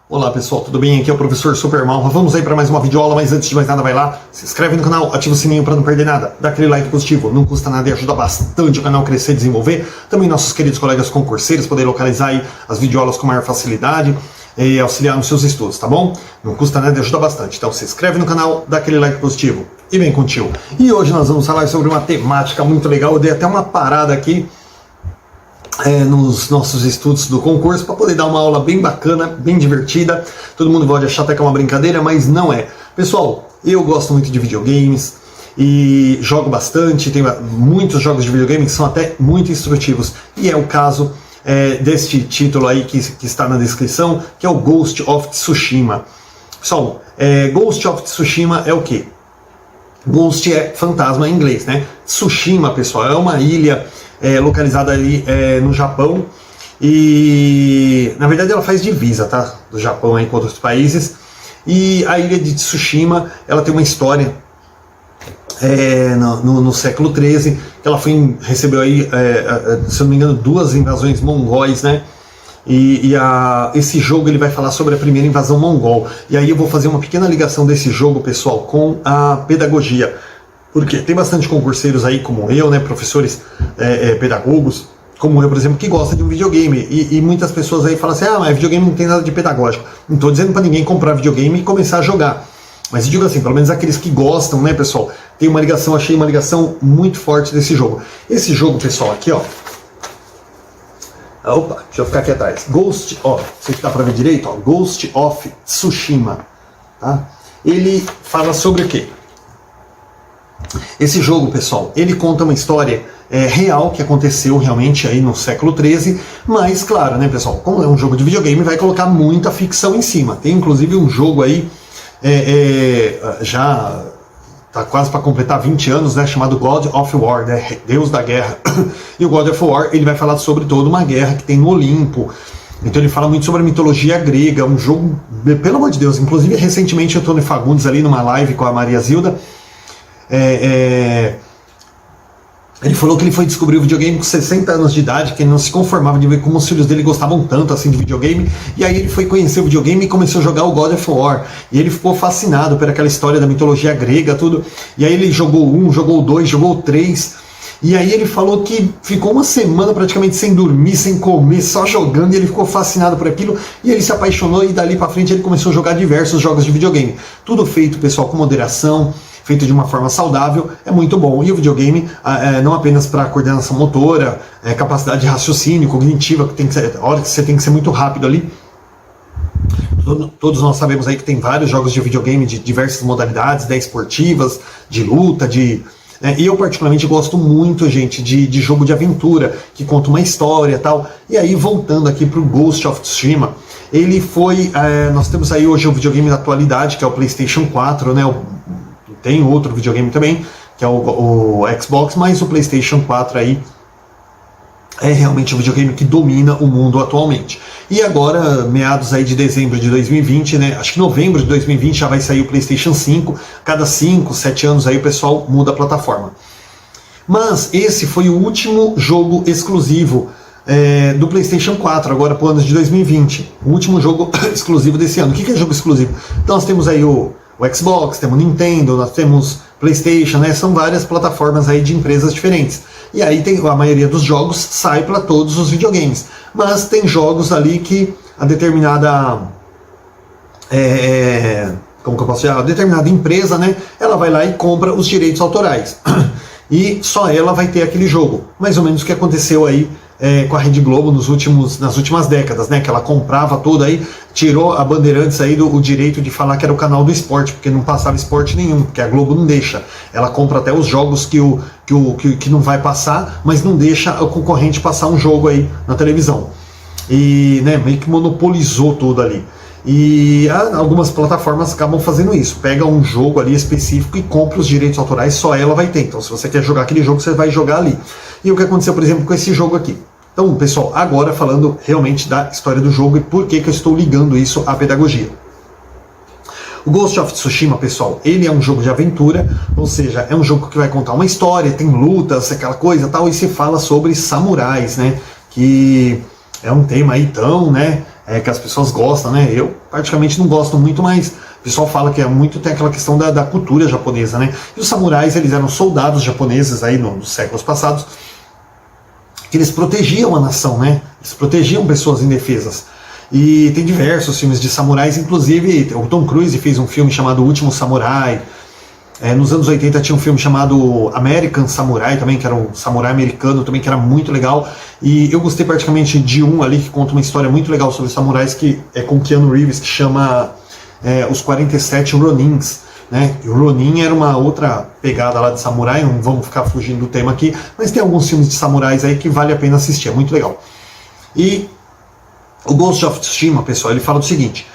Olá pessoal, tudo bem? Aqui é o professor Supermal. Vamos aí para mais uma videoaula, mas antes de mais nada vai lá, se inscreve no canal, ativa o sininho para não perder nada, dá aquele like positivo, não custa nada e ajuda bastante o canal a crescer e desenvolver. Também nossos queridos colegas concurseiros poderem localizar aí as videoaulas com maior facilidade e auxiliar nos seus estudos, tá bom? Não custa nada e ajuda bastante. Então se inscreve no canal, dá aquele like positivo e vem contigo. E hoje nós vamos falar sobre uma temática muito legal. Eu dei até uma parada aqui nos nossos estudos do concurso para poder dar uma aula bem bacana, bem divertida. Todo mundo pode achar até que é uma brincadeira, mas não é. Pessoal, eu gosto muito de videogames e jogo bastante, tem muitos jogos de videogame que são até muito instrutivos, e é o caso deste título aí que está na descrição, que é o Ghost of Tsushima. Pessoal, Ghost of Tsushima é o quê? Ghost é fantasma em inglês, né? Tsushima, pessoal, é uma ilha localizada ali no Japão, e na verdade ela faz divisa, tá? Do Japão aí com outros países. E a ilha de Tsushima, ela tem uma história no século XIII, que ela recebeu aí, se eu não me engano, 2 invasões mongóis, né? Esse jogo ele vai falar sobre a primeira invasão mongol. E aí eu vou fazer uma pequena ligação desse jogo, pessoal, com a pedagogia. Porque tem bastante concurseiros aí como eu, né, professores pedagogos, como eu, por exemplo, que gosta de um videogame. E muitas pessoas aí falam assim, mas videogame não tem nada de pedagógico. Não estou dizendo para ninguém comprar videogame e começar a jogar. Mas eu digo assim, pelo menos aqueles que gostam, né, pessoal, tem uma ligação, achei uma ligação muito forte desse jogo. Esse jogo, pessoal, aqui, ó. Opa, deixa eu ficar aqui atrás. Ghost, ó, sei que dá para ver direito, ó. Ghost of Tsushima. Tá? Ele fala sobre o quê? Esse jogo, pessoal, ele conta uma história real que aconteceu realmente aí no século XIII, mas claro, né, pessoal, como é um jogo de videogame, vai colocar muita ficção em cima. Tem inclusive um jogo aí, já tá quase para completar 20 anos, né, chamado God of War, né, Deus da Guerra. E o God of War, ele vai falar sobre toda uma guerra que tem no Olimpo. Então ele fala muito sobre a mitologia grega, um jogo, pelo amor de Deus, inclusive recentemente o Tony Fagundes ali numa live com a Maria Zilda, ele falou que ele foi descobrir o videogame com 60 anos de idade, que ele não se conformava de ver como os filhos dele gostavam tanto assim de videogame, e aí ele foi conhecer o videogame e começou a jogar o God of War, e ele ficou fascinado por aquela história da mitologia grega, tudo, e aí ele jogou o 1, jogou o 2, jogou o 3, e aí ele falou que ficou uma semana praticamente sem dormir, sem comer, só jogando, e ele ficou fascinado por aquilo, e ele se apaixonou, e dali pra frente ele começou a jogar diversos jogos de videogame, tudo feito, pessoal, com moderação, feito de uma forma saudável, é muito bom. E o videogame, não apenas para coordenação motora, capacidade de raciocínio, cognitiva, que tem que ser, a hora que você tem que ser muito rápido ali. Todos nós sabemos aí que tem vários jogos de videogame de diversas modalidades, esportivas, de luta, e eu particularmente gosto muito, gente, de jogo de aventura, que conta uma história e tal. E aí, voltando aqui para o Ghost of Tsushima, ele foi, nós temos aí hoje o videogame da atualidade, que é o PlayStation 4, né, tem outro videogame também, que é o Xbox, mas o PlayStation 4 aí é realmente o videogame que domina o mundo atualmente. E agora, meados aí de dezembro de 2020, né, acho que novembro de 2020 já vai sair o PlayStation 5, cada 5, 7 anos aí o pessoal muda a plataforma. Mas esse foi o último jogo exclusivo do PlayStation 4, agora para o ano de 2020. O último jogo exclusivo desse ano. O que é jogo exclusivo? Então nós temos aí o Xbox, temos Nintendo, nós temos PlayStation, né? São várias plataformas aí de empresas diferentes. E aí a maioria dos jogos sai para todos os videogames. Mas tem jogos ali que a determinada como que eu posso dizer? A determinada empresa, né? Ela vai lá e compra os direitos autorais. E só ela vai ter aquele jogo. Mais ou menos o que aconteceu aí com a Rede Globo nas últimas décadas, né? Que ela comprava tudo aí, tirou a Bandeirantes aí o direito de falar que era o canal do esporte, porque não passava esporte nenhum, porque a Globo não deixa. Ela compra até os jogos que não vai passar, mas não deixa o concorrente passar um jogo aí na televisão. E meio que monopolizou tudo ali. E algumas plataformas acabam fazendo isso, pega um jogo ali específico e compra os direitos autorais, só ela vai ter. Então se você quer jogar aquele jogo, você vai jogar ali. E o que aconteceu, por exemplo, com esse jogo aqui? Então, pessoal, agora falando realmente da história do jogo e por que eu estou ligando isso à pedagogia. O Ghost of Tsushima, pessoal, ele é um jogo de aventura, ou seja, é um jogo que vai contar uma história, tem lutas, aquela coisa tal, e se fala sobre samurais, né? Que é um tema aí tão, né? que as pessoas gostam, né? Eu praticamente não gosto muito, mas o pessoal fala que é muito, tem aquela questão da cultura japonesa, né? E os samurais, eles eram soldados japoneses aí nos séculos passados, que eles protegiam a nação, né? Eles protegiam pessoas indefesas. E tem diversos filmes de samurais, inclusive o Tom Cruise fez um filme chamado O Último Samurai. Nos anos 80 tinha um filme chamado American Samurai também, que era um samurai americano também, que era muito legal. E eu gostei praticamente de um ali que conta uma história muito legal sobre samurais, que é com Keanu Reeves, que chama Os 47 Ronins. Né? E o Ronin era uma outra pegada lá de samurai, não vamos ficar fugindo do tema aqui, mas tem alguns filmes de samurais aí que vale a pena assistir, é muito legal. E o Ghost of Tsushima, pessoal, ele fala o seguinte,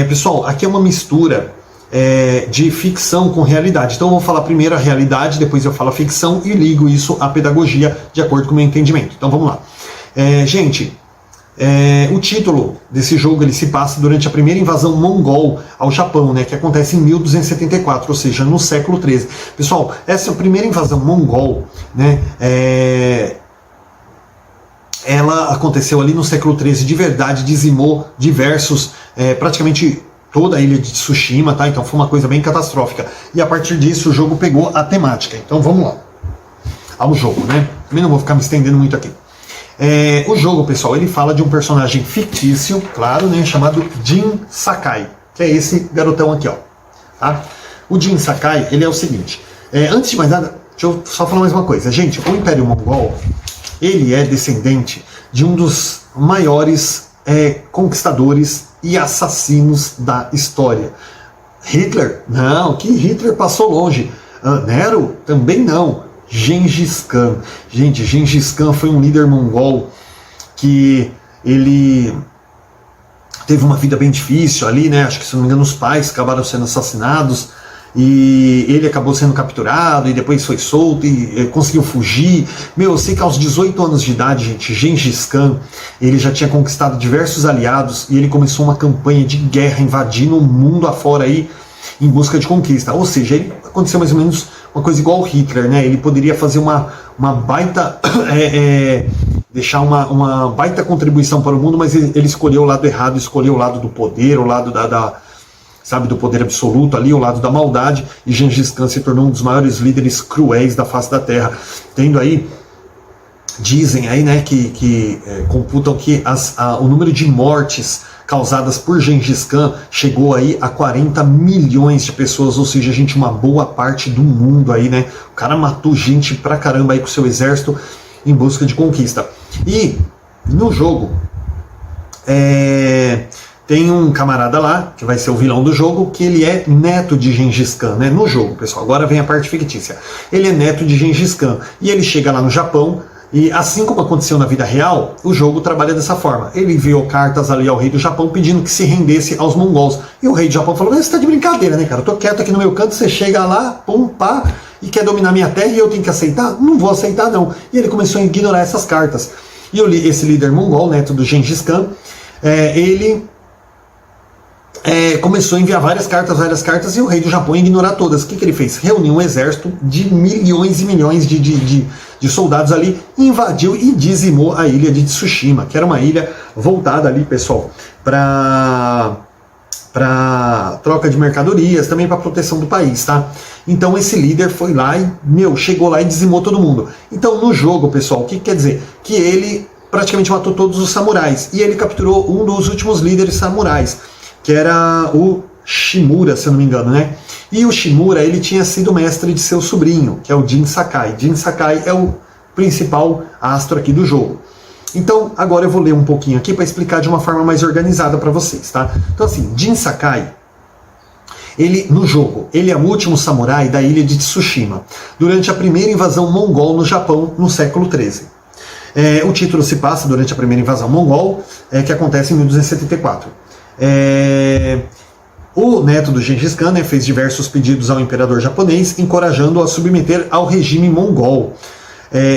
pessoal, aqui é uma mistura de ficção com realidade. Então eu vou falar primeiro a realidade, depois eu falo a ficção e ligo isso à pedagogia de acordo com o meu entendimento. Então vamos lá. Gente, o título desse jogo ele se passa durante a primeira invasão mongol ao Japão, né, que acontece em 1274, ou seja, no século XIII. Pessoal, essa primeira invasão mongol, né, ela aconteceu ali no século XIII, de verdade, dizimou diversos, praticamente toda a ilha de Tsushima, tá? Então foi uma coisa bem catastrófica. E a partir disso o jogo pegou a temática. Então vamos lá ao jogo, né? Também não vou ficar me estendendo muito aqui. O jogo, pessoal, ele fala de um personagem fictício, claro, né? Chamado Jin Sakai, que é esse garotão aqui, ó. Tá? O Jin Sakai, ele é o seguinte. Antes de mais nada, deixa eu só falar mais uma coisa. Gente, o Império Mongol, ele é descendente de um dos maiores conquistadores e assassinos da história. Hitler? Não, que Hitler passou longe. Nero? Também não. Gengis Khan. Gente, Gengis Khan foi um líder mongol que ele teve uma vida bem difícil ali, né? Acho que, se não me engano, os pais acabaram sendo assassinados e ele acabou sendo capturado e depois foi solto e conseguiu fugir. Eu sei que aos 18 anos de idade, gente, Gengis Khan, ele já tinha conquistado diversos aliados e ele começou uma campanha de guerra invadindo o mundo afora aí em busca de conquista. Ou seja, ele aconteceu mais ou menos uma coisa igual ao Hitler, né? Ele poderia fazer uma baita deixar uma baita contribuição para o mundo, mas ele escolheu o lado errado, escolheu o lado do poder, o lado sabe, do poder absoluto ali, o lado da maldade, e Gengis Khan se tornou um dos maiores líderes cruéis da face da Terra, tendo aí, dizem aí, né, que computam que o número de mortes causadas por Gengis Khan chegou aí a 40 milhões de pessoas, ou seja, gente, uma boa parte do mundo aí, né, o cara matou gente pra caramba aí com seu exército em busca de conquista. E no jogo, tem um camarada lá, que vai ser o vilão do jogo, que ele é neto de Gengis Khan, né? No jogo, pessoal. Agora vem a parte fictícia. Ele é neto de Gengis Khan. E ele chega lá no Japão, e assim como aconteceu na vida real, o jogo trabalha dessa forma. Ele enviou cartas ali ao rei do Japão pedindo que se rendesse aos mongols. E o rei do Japão falou, você tá de brincadeira, né, cara? Eu tô quieto aqui no meu canto, você chega lá, pum, pá, e quer dominar minha terra e eu tenho que aceitar? Não vou aceitar, não. E ele começou a ignorar essas cartas. E esse líder mongol, neto do Gengis Khan, ele começou a enviar várias cartas, e o rei do Japão ignorar todas. O que ele fez? Reuniu um exército de milhões e milhões de soldados ali, invadiu e dizimou a ilha de Tsushima, que era uma ilha voltada ali, pessoal, para troca de mercadorias, também para proteção do país, tá? Então esse líder foi lá e, chegou lá e dizimou todo mundo. Então no jogo, pessoal, o que quer dizer? Que ele praticamente matou todos os samurais, e ele capturou um dos últimos líderes samurais, que era o Shimura, se eu não me engano, né? E o Shimura, ele tinha sido mestre de seu sobrinho, que é o Jin Sakai. Jin Sakai é o principal astro aqui do jogo. Então, agora eu vou ler um pouquinho aqui para explicar de uma forma mais organizada para vocês, tá? Então, assim, Jin Sakai, no jogo, ele é o último samurai da ilha de Tsushima, durante a primeira invasão mongol no Japão, no século XIII. O título se passa durante a primeira invasão mongol, que acontece em 1274. O neto do Gengis Khan, né, fez diversos pedidos ao imperador japonês, encorajando-o a submeter ao regime mongol.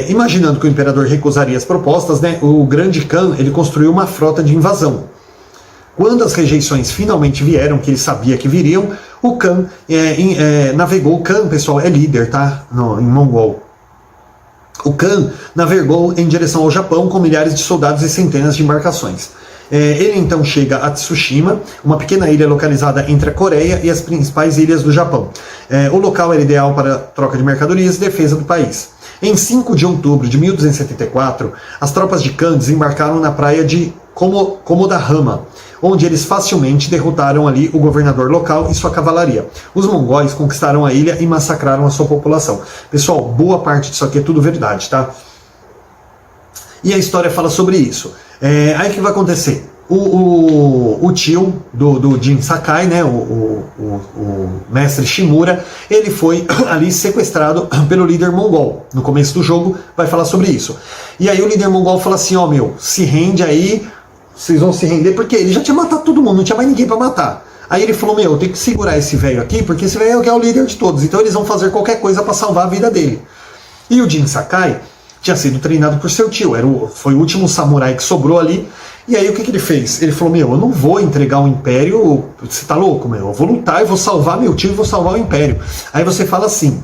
Imaginando que o imperador recusaria as propostas, né, o grande Khan ele construiu uma frota de invasão. Quando as rejeições finalmente vieram, que ele sabia que viriam, o Khan navegou. O Khan, pessoal, é líder, tá? Em mongol. O Khan navegou em direção ao Japão com milhares de soldados e centenas de embarcações. Ele então chega a Tsushima, uma pequena ilha localizada entre a Coreia e as principais ilhas do Japão. O local era ideal para troca de mercadorias e defesa do país. Em 5 de outubro de 1274, as tropas de Khan desembarcaram na praia de Komodahama, onde eles facilmente derrotaram ali o governador local e sua cavalaria. Os mongóis conquistaram a ilha e massacraram a sua população. Pessoal, boa parte disso aqui é tudo verdade, tá? E a história fala sobre isso. Aí o que vai acontecer? O tio do Jin Sakai, né, o mestre Shimura, ele foi ali sequestrado pelo líder mongol. No começo do jogo vai falar sobre isso. E aí o líder mongol fala assim, se rende aí, vocês vão se render, porque ele já tinha matado todo mundo, não tinha mais ninguém para matar. Aí ele falou, eu tenho que segurar esse velho aqui, porque esse velho é o líder de todos, então eles vão fazer qualquer coisa para salvar a vida dele. E o Jin Sakai tinha sido treinado por seu tio, foi o último samurai que sobrou ali. E aí o que ele fez? Ele falou, eu não vou entregar o império, você tá louco, eu vou lutar, eu vou salvar meu tio e vou salvar o império. Aí você fala assim,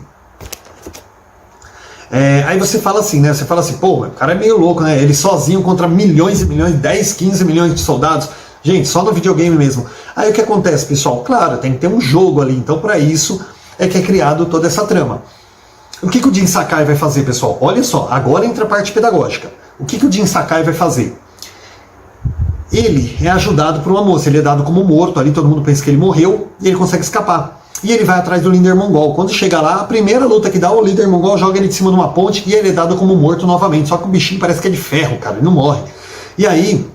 né? Você fala assim, o cara é meio louco, né? Ele sozinho contra milhões e milhões, 10, 15 milhões de soldados. Gente, só no videogame mesmo. Aí o que acontece, pessoal? Claro, tem que ter um jogo ali, então para isso é que é criado toda essa trama. O que o Jin Sakai vai fazer, pessoal? Olha só, agora entra a parte pedagógica. O que o Jin Sakai vai fazer? Ele é ajudado por uma moça, ele é dado como morto, ali todo mundo pensa que ele morreu, e ele consegue escapar. E ele vai atrás do líder mongol. Quando chega lá, a primeira luta que dá, o líder mongol joga ele de cima de uma ponte e ele é dado como morto novamente. Só que o bichinho parece que é de ferro, cara, ele não morre. E aí,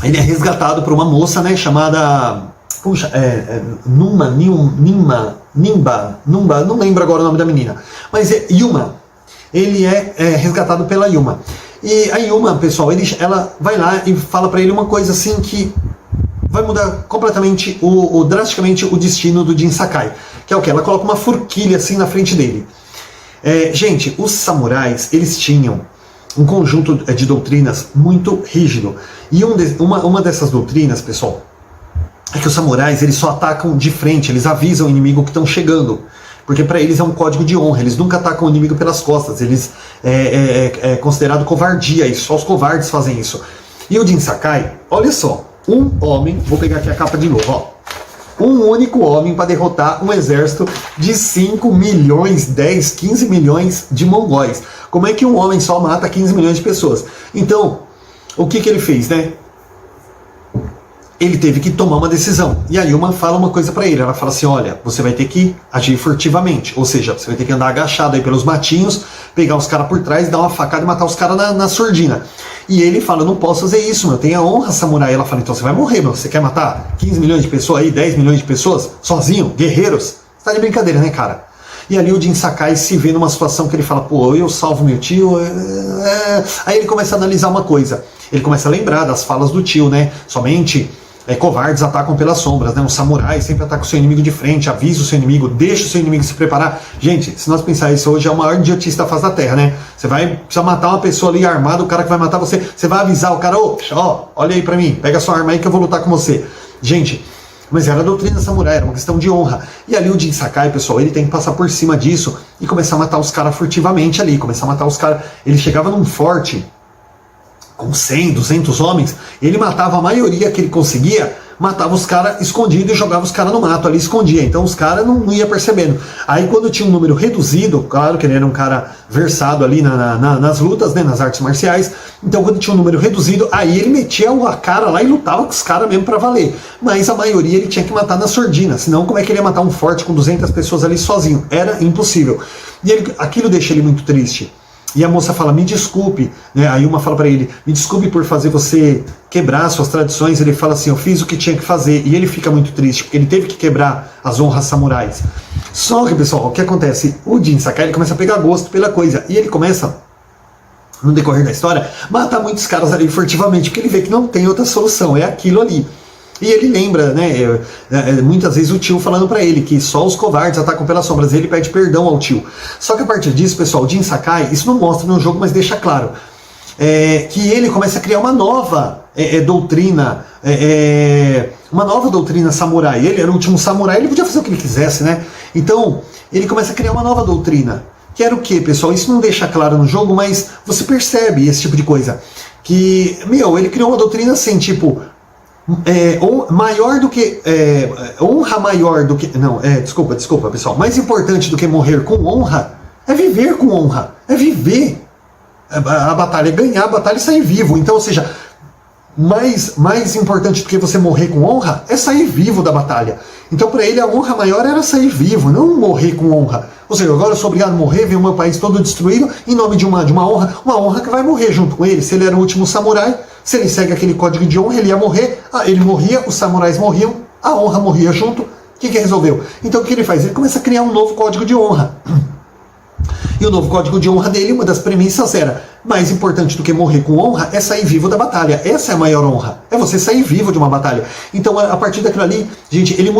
ele é resgatado por uma moça, né, chamada... Nimba, não lembro agora o nome da menina, mas é Yuma. Ele é resgatado pela Yuma. E a Yuma, pessoal, ela vai lá e fala pra ele uma coisa assim que vai mudar completamente, drasticamente o destino do Jin Sakai. Que é o que? Ela coloca uma forquilha assim na frente dele. Gente, os samurais, eles tinham um conjunto de doutrinas muito rígido. E uma dessas doutrinas, pessoal, é que os samurais, eles só atacam de frente, eles avisam o inimigo que estão chegando. Porque para eles é um código de honra, eles nunca atacam o inimigo pelas costas, eles é considerado covardia, e só os covardes fazem isso. E o Jin Sakai, olha só, um homem, vou pegar aqui a capa de novo, um único homem para derrotar um exército de 5 milhões, 10, 15 milhões de mongóis. Como é que um homem só mata 15 milhões de pessoas? Então, o que ele fez, né? Ele teve que tomar uma decisão. E a Yuma fala uma coisa pra ele. Ela fala assim, olha, você vai ter que agir furtivamente. Ou seja, você vai ter que andar agachado aí pelos matinhos, pegar os caras por trás, dar uma facada e matar os caras na surdina. E ele fala, eu não posso fazer isso, tem a honra samurai. Ela fala, então você vai morrer, você quer matar 15 milhões de pessoas aí, 10 milhões de pessoas, sozinho, guerreiros? Você tá de brincadeira, né, cara? E ali o Jin Sakai se vê numa situação que ele fala, eu salvo meu tio. Aí ele começa a analisar uma coisa. Ele começa a lembrar das falas do tio, né? Somente... covardes atacam pelas sombras, né? Um samurai sempre ataca o seu inimigo de frente, avisa o seu inimigo, deixa o seu inimigo se preparar. Gente, se nós pensar isso hoje, é o maior idiotice da face da terra, né? Você vai precisar matar uma pessoa ali armada, o cara que vai matar você, você vai avisar o cara, olha aí pra mim, pega sua arma aí que eu vou lutar com você. Gente, mas era a doutrina samurai, era uma questão de honra. E ali o Jin Sakai, pessoal, ele tem que passar por cima disso e começar a matar os caras furtivamente ali, começar a matar os caras. Ele chegava num forte com 100, 200 homens, ele matava a maioria que ele conseguia, matava os caras escondidos e jogava os caras no mato ali, escondia. Então os caras não iam percebendo. Aí quando tinha um número reduzido, claro que ele era um cara versado ali nas lutas, né, nas artes marciais, então quando tinha um número reduzido, aí ele metia a cara lá e lutava com os caras mesmo pra valer. Mas a maioria ele tinha que matar na sordina, senão como é que ele ia matar um forte com 200 pessoas ali sozinho? Era impossível. E aquilo deixa ele muito triste. E a moça fala, me desculpe, né? A Yuma fala pra ele, me desculpe por fazer você quebrar suas tradições. Ele fala assim, eu fiz o que tinha que fazer. E ele fica muito triste, porque ele teve que quebrar as honras samurais. Só que, pessoal, o que acontece? O Jin Sakai, ele começa a pegar gosto pela coisa. E ele começa, no decorrer da história, matar muitos caras ali furtivamente, porque ele vê que não tem outra solução, é aquilo ali. E ele lembra, né, muitas vezes o tio falando pra ele que só os covardes atacam pelas sombras, e ele pede perdão ao tio. Só que a partir disso, pessoal, o Jin Sakai, isso não mostra no jogo, mas deixa claro, que ele começa a criar uma nova doutrina, uma nova doutrina samurai. Ele era o último samurai, ele podia fazer o que ele quisesse, né? Então, ele começa a criar uma nova doutrina. Que era o que, pessoal? Isso não deixa claro no jogo, mas você percebe esse tipo de coisa. que, ele criou uma doutrina assim, tipo, maior do que, honra maior do que, não, desculpa pessoal, mais importante do que morrer com honra é viver com honra, é viver a batalha, é ganhar a batalha e sair vivo. Então, ou seja, mais importante do que você morrer com honra é sair vivo da batalha. Então, para ele, a honra maior era sair vivo, não morrer com honra. Ou seja, agora eu sou obrigado a morrer, ver o meu país todo destruído em nome de uma honra que vai morrer junto com ele. Se ele era o último samurai, se ele segue aquele código de honra, ele ia morrer, ele morria, os samurais morriam, a honra morria junto. O que resolveu? Então, o que ele faz? Ele começa a criar um novo código de honra. E o novo código de honra dele, uma das premissas era: mais importante do que morrer com honra é sair vivo da batalha. Essa é a maior honra, é você sair vivo de uma batalha. Então, a partir daquilo ali, gente, ele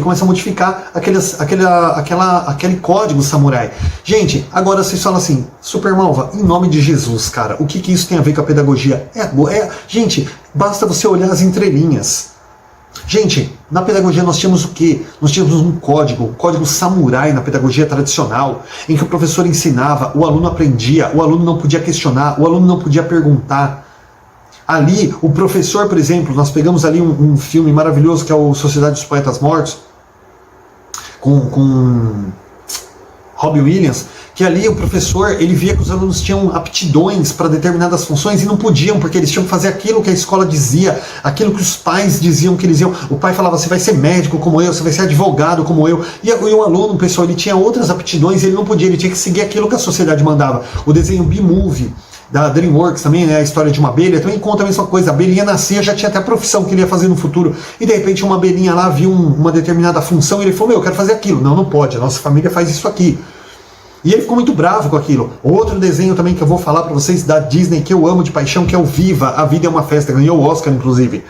começa a modificar aquele código samurai. Gente, agora vocês falam assim: Super Malva, em nome de Jesus, cara, o que isso tem a ver com a pedagogia? Gente, basta você olhar as entrelinhas. Gente, na pedagogia nós tínhamos o quê? Nós tínhamos um código samurai na pedagogia tradicional, em que o professor ensinava, o aluno aprendia, o aluno não podia questionar, o aluno não podia perguntar. Ali, o professor, por exemplo, nós pegamos ali um filme maravilhoso que é o Sociedade dos Poetas Mortos, com Robbie Williams, que ali o professor, ele via que os alunos tinham aptidões para determinadas funções e não podiam, porque eles tinham que fazer aquilo que a escola dizia, aquilo que os pais diziam que eles iam. O pai falava: você vai ser médico como eu, você vai ser advogado como eu. E o aluno, pessoal, ele tinha outras aptidões, ele não podia, ele tinha que seguir aquilo que a sociedade mandava. O desenho B-Movie da DreamWorks também, né, a história de uma abelha, também conta a mesma coisa. A abelhinha nascia, já tinha até a profissão que ele ia fazer no futuro. E de repente uma abelhinha lá viu uma determinada função e ele falou: eu quero fazer aquilo. Não pode, a nossa família faz isso aqui. E ele ficou muito bravo com aquilo. Outro desenho também que eu vou falar para vocês da Disney, que eu amo de paixão, que é o Viva, A Vida é uma Festa, ganhou o Oscar inclusive.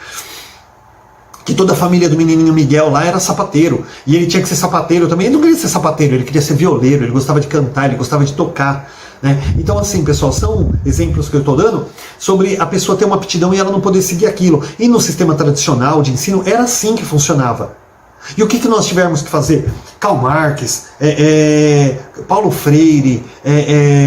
Que toda a família do menininho Miguel lá era sapateiro. E ele tinha que ser sapateiro também. Ele não queria ser sapateiro, ele queria ser violeiro, ele gostava de cantar, ele gostava de tocar. Né? Então assim, pessoal, são exemplos que eu estou dando sobre a pessoa ter uma aptidão e ela não poder seguir aquilo. E no sistema tradicional de ensino era assim que funcionava. E o que nós tivemos que fazer? Karl Marx, Paulo Freire,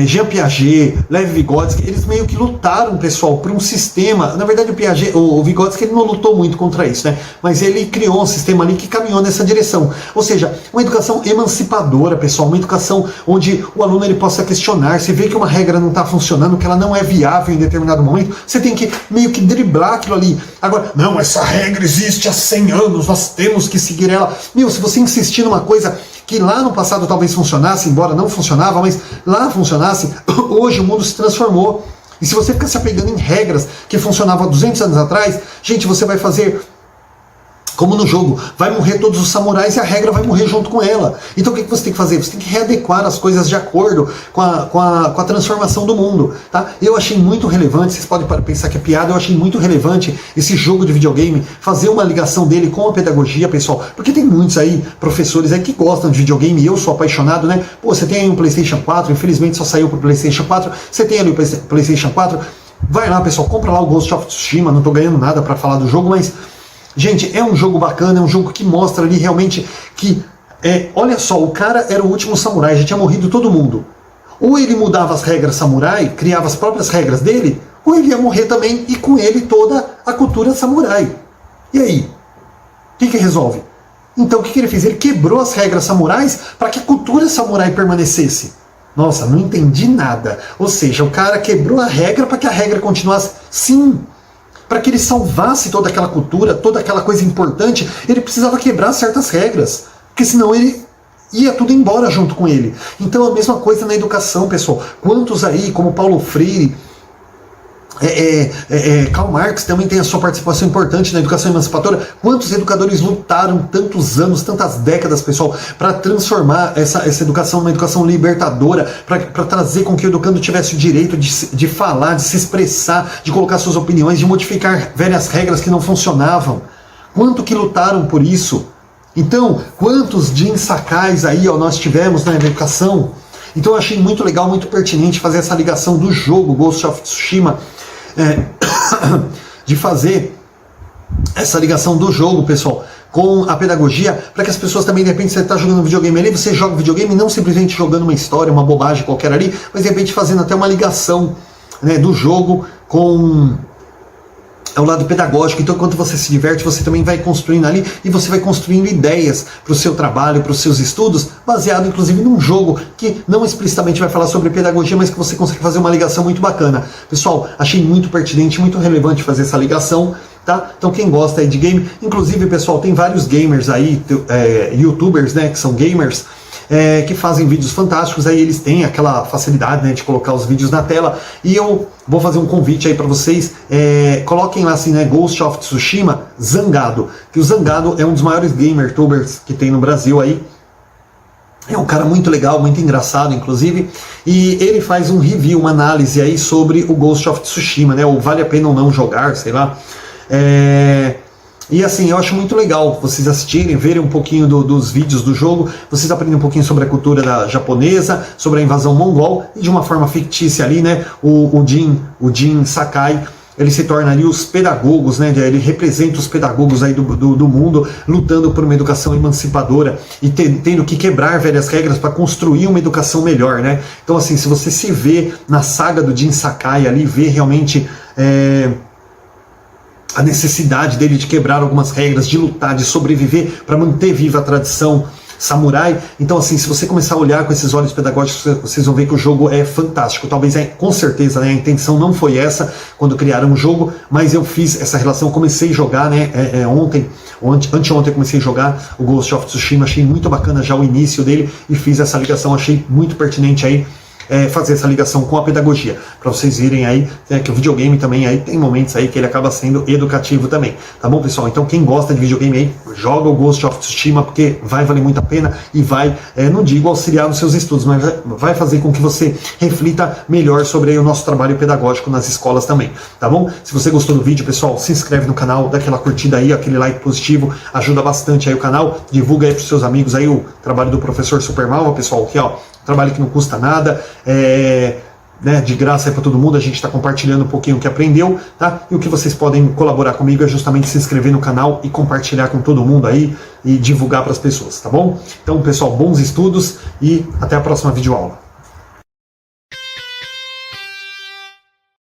Jean Piaget, Lev Vygotsky, eles meio que lutaram, pessoal, por um sistema. Na verdade, o Vygotsky ele não lutou muito contra isso, né? Mas ele criou um sistema ali que caminhou nessa direção. Ou seja, uma educação emancipadora, pessoal, uma educação onde o aluno ele possa questionar. Se vê que uma regra não está funcionando, que ela não é viável em determinado momento, você tem que meio que driblar aquilo ali. Agora, não, essa regra existe há 100 anos, nós temos que seguir ela. Se você insistir numa coisa que lá no passado talvez funcionasse, embora não funcionava, mas lá funcionasse, hoje o mundo se transformou. E se você ficar se apegando em regras que funcionavam há 200 anos atrás, gente, você vai fazer como no jogo, vai morrer todos os samurais e a regra vai morrer junto com ela. Então o que você tem que fazer? Você tem que readequar as coisas de acordo com a transformação do mundo. Tá? Eu achei muito relevante, vocês podem pensar que é piada, eu achei muito relevante esse jogo de videogame, fazer uma ligação dele com a pedagogia, pessoal, porque tem muitos aí, professores aí que gostam de videogame, e eu sou apaixonado, né? Pô, você tem aí um PlayStation 4, infelizmente só saiu pro PlayStation 4, você tem ali o PlayStation 4, vai lá, pessoal, compra lá o Ghost of Tsushima, não tô ganhando nada para falar do jogo, mas gente, é um jogo bacana, é um jogo que mostra ali realmente que, olha só, o cara era o último samurai, já tinha morrido todo mundo. Ou ele mudava as regras samurai, criava as próprias regras dele, ou ele ia morrer também e com ele toda a cultura samurai. E aí? O que resolve? Então o que ele fez? Ele quebrou as regras samurais para que a cultura samurai permanecesse. Nossa, não entendi nada. Ou seja, o cara quebrou a regra para que a regra continuasse. Sim, para que ele salvasse toda aquela cultura, toda aquela coisa importante, ele precisava quebrar certas regras, porque senão ele ia tudo embora junto com ele. Então a mesma coisa na educação, pessoal. Quantos aí, como Paulo Freire, Karl Marx também tem a sua participação importante na educação emancipadora. Quantos educadores lutaram tantos anos, tantas décadas, pessoal, para transformar essa educação numa educação libertadora, para trazer com que o educando tivesse o direito de falar, de se expressar, de colocar suas opiniões, de modificar velhas regras que não funcionavam. Quanto que lutaram por isso? Então, quantos Jin Sakais aí nós tivemos na educação? Então eu achei muito legal, muito pertinente fazer essa ligação do jogo Ghost of Tsushima, de fazer essa ligação do jogo, pessoal, com a pedagogia, para que as pessoas também, de repente, você está jogando videogame ali, você joga videogame não simplesmente jogando uma história, uma bobagem qualquer ali, mas de repente fazendo até uma ligação, né, do jogo é o lado pedagógico. Então, enquanto você se diverte, você também vai construindo ali e você vai construindo ideias para o seu trabalho, para os seus estudos, baseado inclusive num jogo que não explicitamente vai falar sobre pedagogia, mas que você consegue fazer uma ligação muito bacana. Pessoal, achei muito pertinente, muito relevante fazer essa ligação. Tá? Então quem gosta aí de game, inclusive pessoal, tem vários gamers aí, youtubers, né, que são gamers, que fazem vídeos fantásticos, aí eles têm aquela facilidade, né, de colocar os vídeos na tela, e eu vou fazer um convite aí para vocês, coloquem lá assim, né, Ghost of Tsushima Zangado, que o Zangado é um dos maiores gamer-tubers que tem no Brasil aí. É um cara muito legal, muito engraçado, inclusive, e ele faz um review, uma análise aí sobre o Ghost of Tsushima, né, ou vale a pena ou não jogar, sei lá. E assim, eu acho muito legal vocês assistirem, verem um pouquinho dos vídeos do jogo, vocês aprendem um pouquinho sobre a cultura japonesa, sobre a invasão mongol, e de uma forma fictícia ali, né, o Jin Sakai, ele se torna ali os pedagogos, né, ele representa os pedagogos aí do mundo, lutando por uma educação emancipadora e tendo que quebrar velhas regras para construir uma educação melhor, né. Então assim, se você se vê na saga do Jin Sakai ali, vê realmente a necessidade dele de quebrar algumas regras, de lutar, de sobreviver para manter viva a tradição samurai. Então assim, se você começar a olhar com esses olhos pedagógicos, vocês vão ver que o jogo é fantástico. Talvez, com certeza, né, a intenção não foi essa quando criaram o jogo, mas eu fiz essa relação, comecei a jogar, né, anteontem eu comecei a jogar o Ghost of Tsushima, achei muito bacana já o início dele e fiz essa ligação, achei muito pertinente aí fazer essa ligação com a pedagogia, para vocês virem aí, que o videogame também aí tem momentos aí que ele acaba sendo educativo também, tá bom, pessoal? Então quem gosta de videogame aí, joga o Ghost of Tsushima, porque vai valer muito a pena e vai, não digo auxiliar nos seus estudos, mas vai fazer com que você reflita melhor sobre aí o nosso trabalho pedagógico nas escolas também, tá bom? Se você gostou do vídeo, pessoal, se inscreve no canal, dá aquela curtida aí, aquele like positivo, ajuda bastante aí o canal, divulga aí pros seus amigos aí o trabalho do professor Supermalva, pessoal, que trabalho que não custa nada, né, de graça para todo mundo, a gente está compartilhando um pouquinho o que aprendeu, tá? E o que vocês podem colaborar comigo é justamente se inscrever no canal e compartilhar com todo mundo aí e divulgar para as pessoas, tá bom? Então, pessoal, bons estudos e até a próxima videoaula.